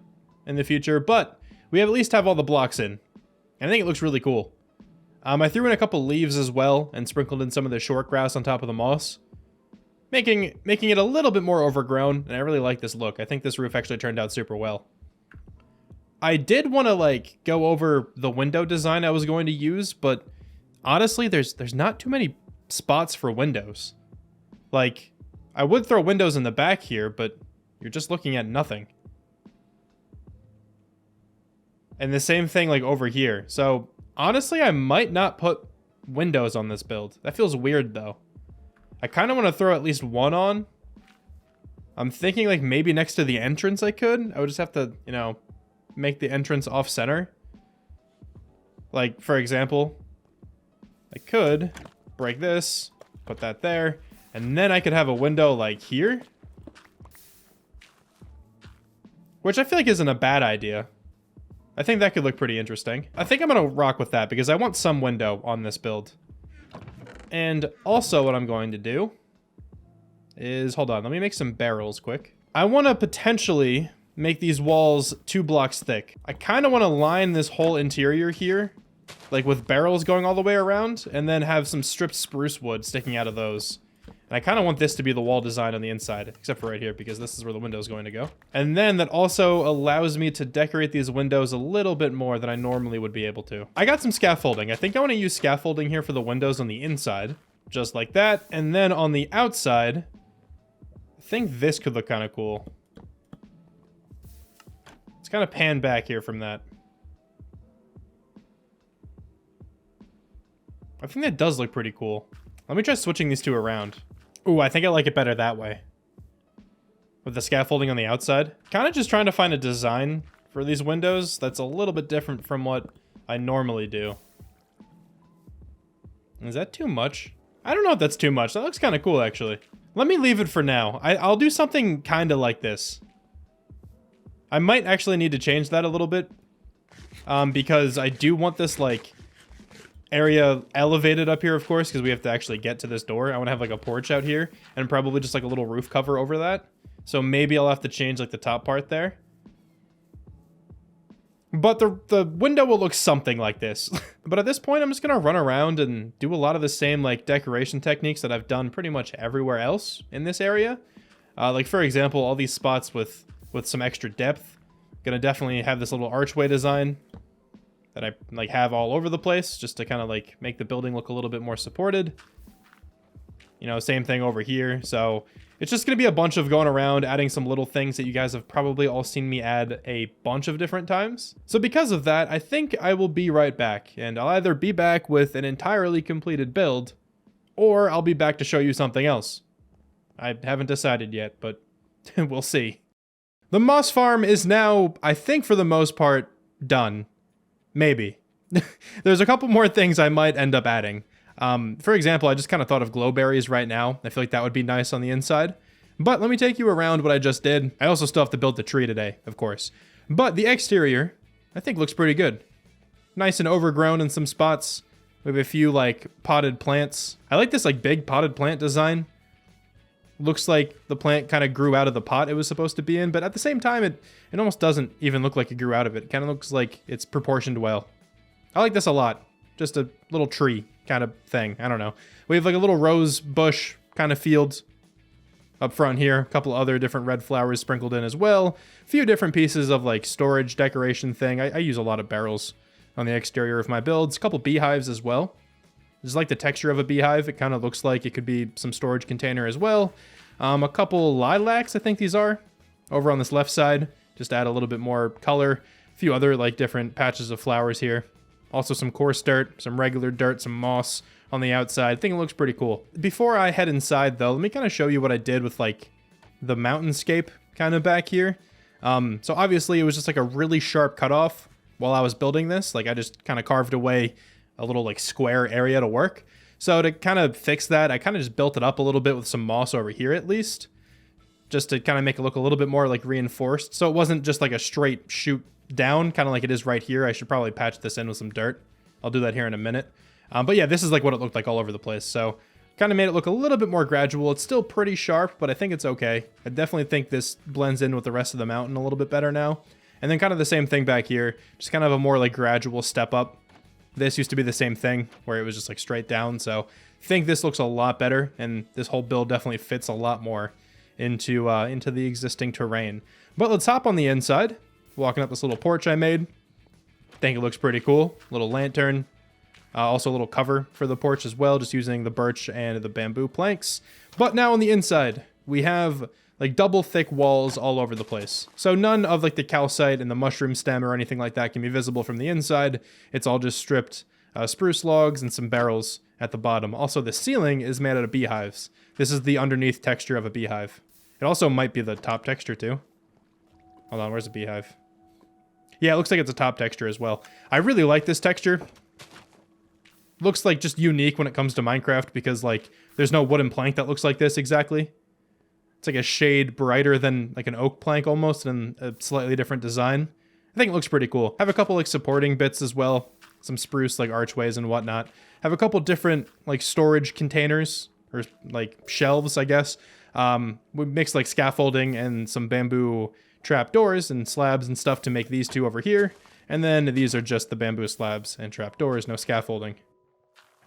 in the future, but we at least have all the blocks in. And I think it looks really cool. I threw in a couple leaves as well and sprinkled in some of the short grass on top of the moss. Making it a little bit more overgrown, and I really like this look. I think this roof actually turned out super well. I did want to, like, go over the window design I was going to use, but honestly, there's not too many spots for windows. Like, I would throw windows in the back here, but you're just looking at nothing. And the same thing, like, over here. So, honestly, I might not put windows on this build. That feels weird, though. I kind of want to throw at least one on. I'm thinking, like, maybe next to the entrance I could. I would just have to, you know, make the entrance off-center. Like, for example, I could break this, put that there, and then I could have a window, like, here. Which I feel like isn't a bad idea. I think that could look pretty interesting. I think I'm going to rock with that because I want some window on this build. And also what I'm going to do is, hold on, let me make some barrels quick. I want to potentially make these walls 2 blocks thick. I kind of want to line this whole interior here, like with barrels going all the way around, and then have some stripped spruce wood sticking out of those. And I kind of want this to be the wall design on the inside, except for right here, because this is where the window is going to go. And then that also allows me to decorate these windows a little bit more than I normally would be able to. I got some scaffolding. I think I want to use scaffolding here for the windows on the inside, just like that. And then on the outside, I think this could look kind of cool. Let's kind of pan back here from that. I think that does look pretty cool. Let me try switching these two around. Ooh, I think I like it better that way. With the scaffolding on the outside. Kind of just trying to find a design for these windows that's a little bit different from what I normally do. Is that too much? I don't know if that's too much. That looks kind of cool, actually. Let me leave it for now. I'll do something kind of like this. I might actually need to change that a little bit. Because I do want this, like, area elevated up here, of course, because we have to actually get to this door. I want to have, like, a porch out here, and probably just, like, a little roof cover over that. So maybe I'll have to change, like, the top part there. But the window will look something like this. But at this point, I'm just going to run around and do a lot of the same, like, decoration techniques that I've done pretty much everywhere else in this area. Like, for example, all these spots with some extra depth. Gonna definitely have this little archway design that I, like, have all over the place, just to kind of, like, make the building look a little bit more supported. You know, same thing over here. So it's just going to be a bunch of going around, adding some little things that you guys have probably all seen me add a bunch of different times. So because of that, I think I will be right back. And I'll either be back with an entirely completed build, or I'll be back to show you something else. I haven't decided yet, but we'll see. The moss farm is now, I think for the most part, done. Maybe. There's a couple more things I might end up adding. For example, I just kind of thought of glowberries right now. I feel like that would be nice on the inside. But let me take you around what I just did. I also still have to build the tree today, of course. But the exterior, I think looks pretty good. Nice and overgrown in some spots. We have a few, like, potted plants. I like this, like, big potted plant design. Looks like the plant kind of grew out of the pot it was supposed to be in. But at the same time, it almost doesn't even look like it grew out of it. It kind of looks like it's proportioned well. I like this a lot. Just a little tree kind of thing. I don't know. We have like a little rose bush kind of field up front here. A couple other different red flowers sprinkled in as well. A few different pieces of like storage decoration thing. I use a lot of barrels on the exterior of my builds. A couple beehives as well. Just like the texture of a beehive. It kind of looks like it could be some storage container as well. A couple lilacs, I think these are, over on this left side. Just add a little bit more color. A few other like different patches of flowers here. Also some coarse dirt, some regular dirt, some moss on the outside. I think it looks pretty cool. Before I head inside, though, let me kind of show you what I did with, like, the mountainscape kind of back here. So obviously, it was just, like, a really sharp cutoff while I was building this. Like, I just kind of carved away a little, like, square area to work. So to kind of fix that, I kind of just built it up a little bit with some moss over here, at least. Just to kind of make it look a little bit more, like, reinforced. So it wasn't just, like, a straight shoot down, kind of like it is right here. I should probably patch this in with some dirt. I'll do that here in a minute. But yeah, this is like what it looked like all over the place. So kind of made it look a little bit more gradual. It's still pretty sharp, but I think it's okay. I definitely think this blends in with the rest of the mountain a little bit better now. And then kind of the same thing back here, just kind of a more like gradual step up. This used to be the same thing where it was just like straight down. So I think this looks a lot better, and this whole build definitely fits a lot more into the existing terrain. But let's hop on the inside. Walking up this little porch I made. Think it looks pretty cool. Little lantern. Also a little cover for the porch as well, just using the birch and the bamboo planks. But now on the inside, we have like double thick walls all over the place. So none of like the calcite and the mushroom stem or anything like that can be visible from the inside. It's all just stripped spruce logs and some barrels at the bottom. Also, the ceiling is made out of beehives. This is the underneath texture of a beehive. It also might be the top texture too. Hold on, where's the beehive? Yeah, it looks like it's a top texture as well. I really like this texture. Looks like just unique when it comes to Minecraft because like there's no wooden plank that looks like this exactly. It's like a shade brighter than like an oak plank almost, and a slightly different design. I think it looks pretty cool. Have a couple like supporting bits as well. Some spruce like archways and whatnot. Have a couple different like storage containers or like shelves, I guess. We mixed like scaffolding and some bamboo trapdoors and slabs and stuff to make these two over here. And then these are just the bamboo slabs and trapdoors, no scaffolding.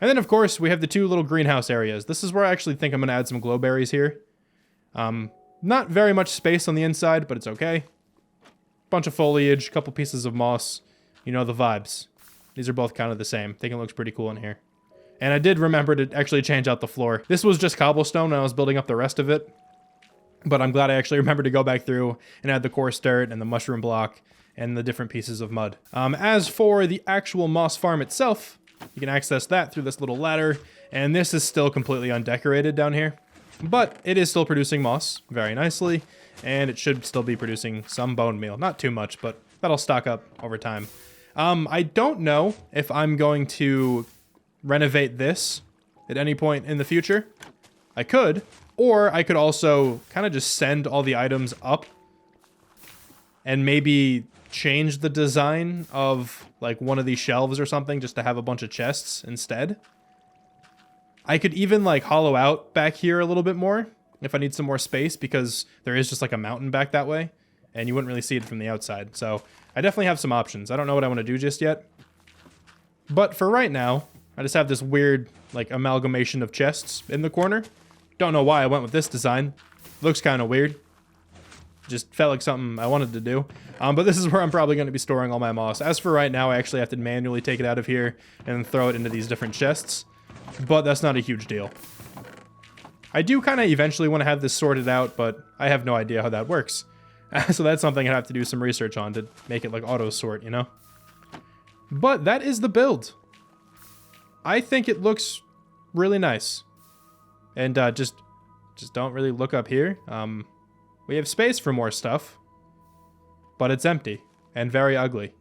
And then, of course, we have the two little greenhouse areas. This is where I actually think I'm going to add some glowberries here. Not very much space on the inside, but it's okay. Bunch of foliage, couple pieces of moss. You know the vibes. These are both kind of the same. I think it looks pretty cool in here. And I did remember to actually change out the floor. This was just cobblestone when I was building up the rest of it. But I'm glad I actually remembered to go back through and add the coarse dirt and the mushroom block and the different pieces of mud. As for the actual moss farm itself, you can access that through this little ladder. And this is still completely undecorated down here. But it is still producing moss very nicely. And it should still be producing some bone meal. Not too much, but that'll stock up over time. I don't know if I'm going to renovate this at any point in the future. I could. Or I could also kind of just send all the items up and maybe change the design of like one of these shelves or something just to have a bunch of chests instead. I could even like hollow out back here a little bit more if I need some more space, because there is just like a mountain back that way and you wouldn't really see it from the outside. So I definitely have some options. I don't know what I want to do just yet. But for right now, I just have this weird like amalgamation of chests in the corner. Don't know why I went with this design. Looks kind of weird. Just felt like something I wanted to do. But this is where I'm probably going to be storing all my moss. As for right now, I actually have to manually take it out of here and throw it into these different chests. But that's not a huge deal. I do kind of eventually want to have this sorted out, but I have no idea how that works. So that's something I'd have to do some research on to make it like auto sort, you know? But that is the build. I think it looks really nice. And just don't really look up here. We have space for more stuff, but it's empty and very ugly.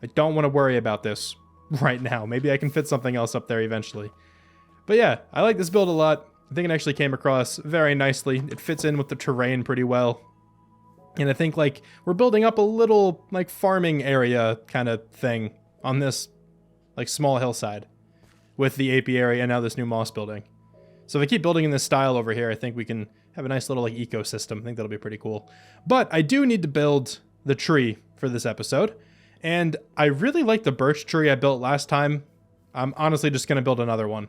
I don't want to worry about this right now. Maybe I can fit something else up there eventually. But yeah, I like this build a lot. I think it actually came across very nicely. It fits in with the terrain pretty well. And I think, like, we're building up a little, like, farming area kind of thing on this, like, small hillside with the apiary and now this new moss building. So if I keep building in this style over here, I think we can have a nice little, like, ecosystem. I think that'll be pretty cool. But I do need to build the tree for this episode. And I really like the birch tree I built last time. I'm honestly just going to build another one.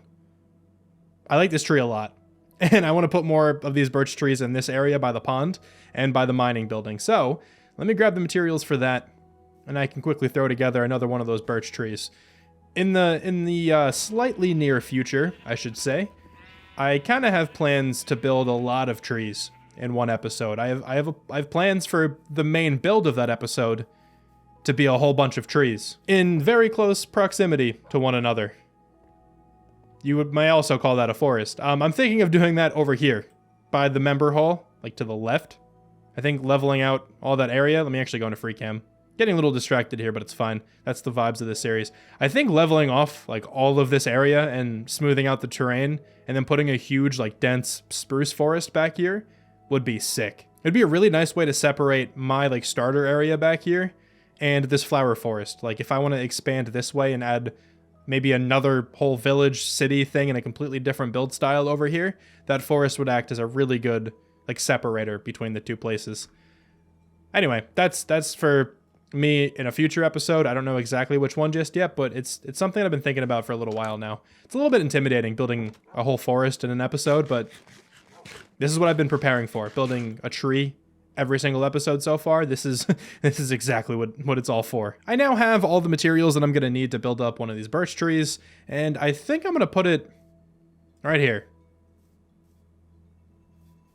I like this tree a lot. And I want to put more of these birch trees in this area by the pond and by the mining building. So let me grab the materials for that, and I can quickly throw together another one of those birch trees. In the slightly near future, I should say, I kind of have plans to build a lot of trees in one episode. I have plans for the main build of that episode to be a whole bunch of trees in very close proximity to one another. You may also call that a forest. I'm thinking of doing that over here by the member hall, like to the left. I think leveling out all that area. Let me actually go into free cam. Getting a little distracted here, but it's fine. That's the vibes of this series. I think leveling off like all of this area and smoothing out the terrain and then putting a huge like dense spruce forest back here would be sick. It'd be a really nice way to separate my like starter area back here and this flower forest. Like if I want to expand this way and add maybe another whole village city thing in a completely different build style over here, that forest would act as a really good like separator between the two places. Anyway, that's for me in a future episode. I don't know exactly which one just yet, but it's something I've been thinking about for a little while now. It's a little bit intimidating building a whole forest in an episode, but this is what I've been preparing for, building a tree every single episode so far. This is exactly what it's all for. I now have all the materials that I'm going to need to build up one of these birch trees, and I think I'm going to put it right here.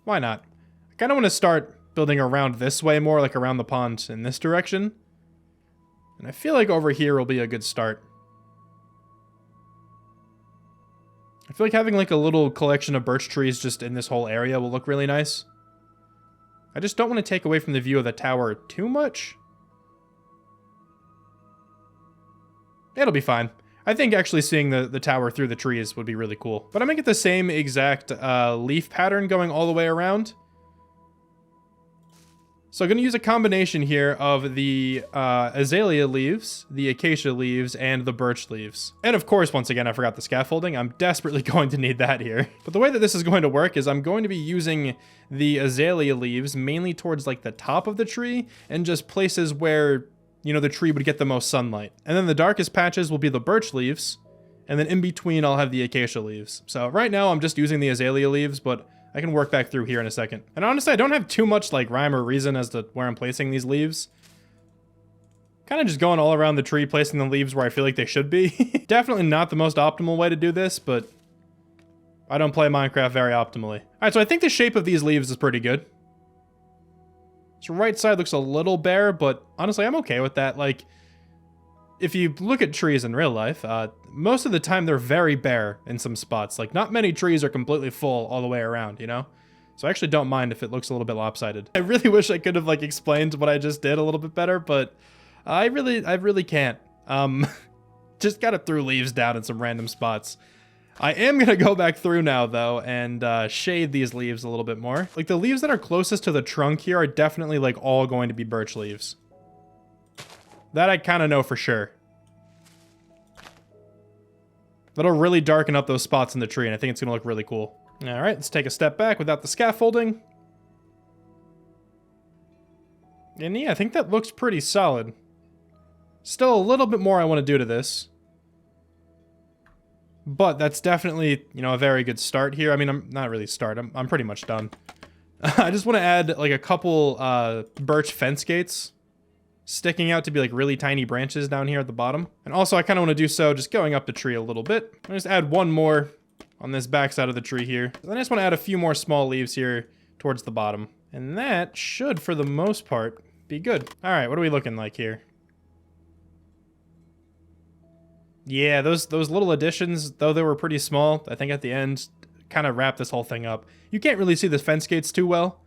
Why not? I kind of want to start building around this way more, like around the pond in this direction. And I feel like over here will be a good start. I feel like having like a little collection of birch trees just in this whole area will look really nice. I just don't want to take away from the view of the tower too much. It'll be fine. I think actually seeing the tower through the trees would be really cool. But I'm going to get the same exact leaf pattern going all the way around. So I'm going to use a combination here of the azalea leaves, the acacia leaves, and the birch leaves. And of course, once again, I forgot the scaffolding. I'm desperately going to need that here. But the way that this is going to work is I'm going to be using the azalea leaves mainly towards like the top of the tree and just places where, you know, the tree would get the most sunlight. And then the darkest patches will be the birch leaves. And then in between, I'll have the acacia leaves. So right now I'm just using the azalea leaves, but I can work back through here in a second. And honestly, I don't have too much like rhyme or reason as to where I'm placing these leaves. Kind of just going all around the tree, placing the leaves where I feel like they should be. Definitely not the most optimal way to do this, but I don't play Minecraft very optimally. All right, so I think the shape of these leaves is pretty good. This right side looks a little bare, but honestly, I'm okay with that. Like, if you look at trees in real life, most of the time they're very bare in some spots. Like, not many trees are completely full all the way around, you know? So I actually don't mind if it looks a little bit lopsided. I really wish I could have, like, explained what I just did a little bit better, but I really can't. Just gotta throw leaves down in some random spots. I am gonna go back through now, though, and shade these leaves a little bit more. Like, the leaves that are closest to the trunk here are definitely, like, all going to be birch leaves. That I kind of know for sure. That'll really darken up those spots in the tree, and I think it's going to look really cool. Alright, let's take a step back without the scaffolding. And yeah, I think that looks pretty solid. Still a little bit more I want to do to this. But that's definitely, you know, a very good start here. I mean, I'm not really start. I'm pretty much done. I just want to add, like, a couple birch fence gates sticking out to be like really tiny branches down here at the bottom. And also I kind of want to do so just going up the tree a little bit. I'll just add one more on this back side of the tree here. Then I just want to add a few more small leaves here towards the bottom. And that should, for the most part, be good. All right, what are we looking like here? Yeah, those little additions, though they were pretty small, I think at the end, kind of wrap this whole thing up. You can't really see the fence gates too well,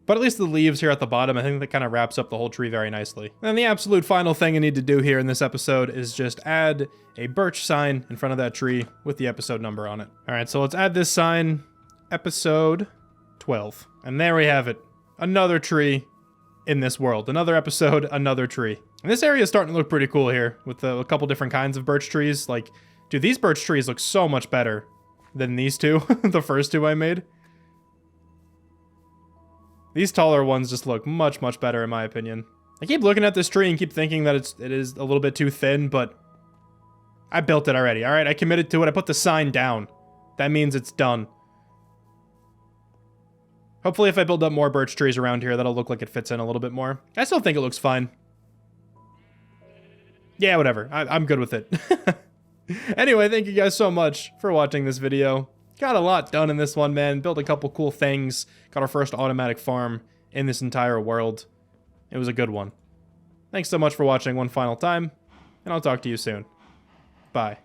but at least the leaves here at the bottom, I think that kind of wraps up the whole tree very nicely. And the absolute final thing I need to do here in this episode is just add a birch sign in front of that tree with the episode number on it. All right, so let's add this sign, episode 12. And there we have it. Another tree in this world. Another episode, another tree. And this area is starting to look pretty cool here with a couple different kinds of birch trees. Like, dude, these birch trees look so much better than these two, the first two I made. These taller ones just look much, much better in my opinion. I keep looking at this tree and keep thinking that it is a little bit too thin, but I built it already. All right, I committed to it. I put the sign down. That means it's done. Hopefully if I build up more birch trees around here, that'll look like it fits in a little bit more. I still think it looks fine. Yeah, whatever. I'm good with it. Anyway, thank you guys so much for watching this video. Got a lot done in this one, man. Built a couple cool things. Got our first automatic farm in this entire world. It was a good one. Thanks so much for watching one final time, and I'll talk to you soon. Bye.